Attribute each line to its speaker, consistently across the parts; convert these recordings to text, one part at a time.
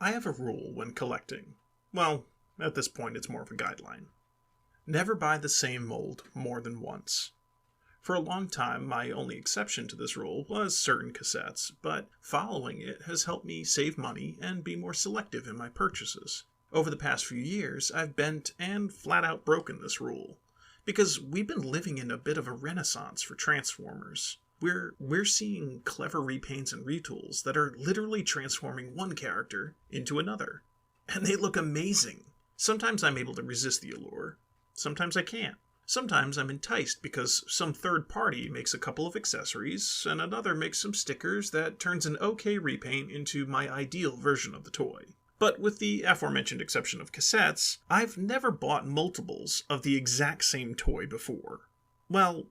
Speaker 1: I have a rule when collecting. Well, at this point it's more of a guideline. Never buy the same mold more than once. For a long time, my only exception to this rule was certain cassettes, but following it has helped me save money and be more selective in my purchases. Over the past few years, I've bent and flat out broken this rule, because we've been living in a bit of a renaissance for Transformers. We're seeing clever repaints and retools that are literally transforming one character into another. And they look amazing. Sometimes I'm able to resist the allure. Sometimes I can't. Sometimes I'm enticed because some third party makes a couple of accessories and another makes some stickers that turns an okay repaint into my ideal version of the toy. But with the aforementioned exception of cassettes, I've never bought multiples of the exact same toy before. Well,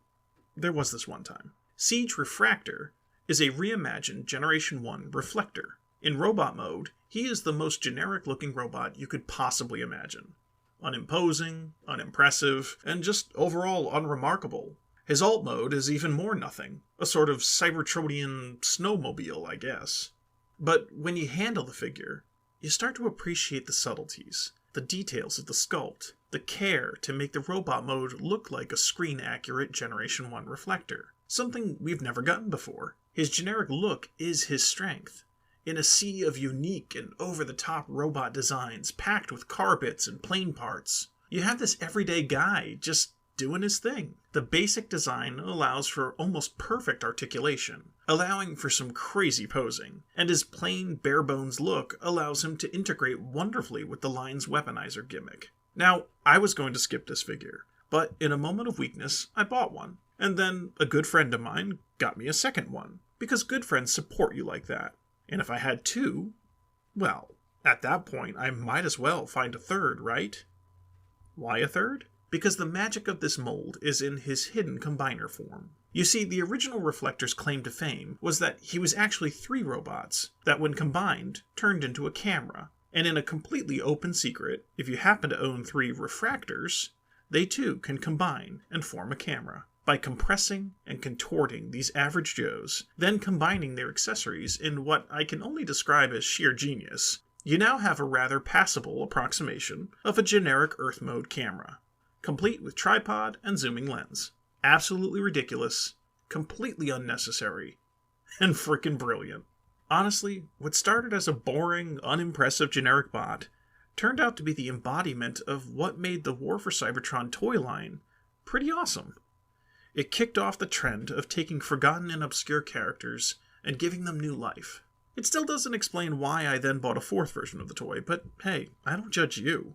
Speaker 1: there was this one time. Siege Refraktor is a reimagined Generation 1 Reflector. In robot mode, he is the most generic-looking robot you could possibly imagine. Unimposing, unimpressive, and just overall unremarkable. His alt mode is even more nothing, a sort of Cybertronian snowmobile, I guess. But when you handle the figure, you start to appreciate the subtleties, the details of the sculpt, the care to make the robot mode look like a screen-accurate Generation 1 reflector. Something we've never gotten before. His generic look is his strength. In a sea of unique and over-the-top robot designs packed with car bits and plane parts, you have this everyday guy just doing his thing. The basic design allows for almost perfect articulation, allowing for some crazy posing, and his plain, bare-bones look allows him to integrate wonderfully with the line's weaponizer gimmick. Now, I was going to skip this figure, but in a moment of weakness, I bought one. And then a good friend of mine got me a second one, because good friends support you like that. And if I had two, well, at that point I might as well find a third, right? Why a third? Because the magic of this mold is in his hidden combiner form. You see, the original Reflector's claim to fame was that he was actually 3 robots that when combined turned into a camera. And in a completely open secret, if you happen to own 3 Refractors, they too can combine and form a camera. By compressing and contorting these average Joes, then combining their accessories in what I can only describe as sheer genius, you now have a rather passable approximation of a generic Earth mode camera, complete with tripod and zooming lens. Absolutely ridiculous, completely unnecessary, and frickin' brilliant. Honestly, what started as a boring, unimpressive generic bot turned out to be the embodiment of what made the War for Cybertron toy line pretty awesome. It kicked off the trend of taking forgotten and obscure characters and giving them new life. It still doesn't explain why I then bought a 4th version of the toy, but hey, I don't judge you.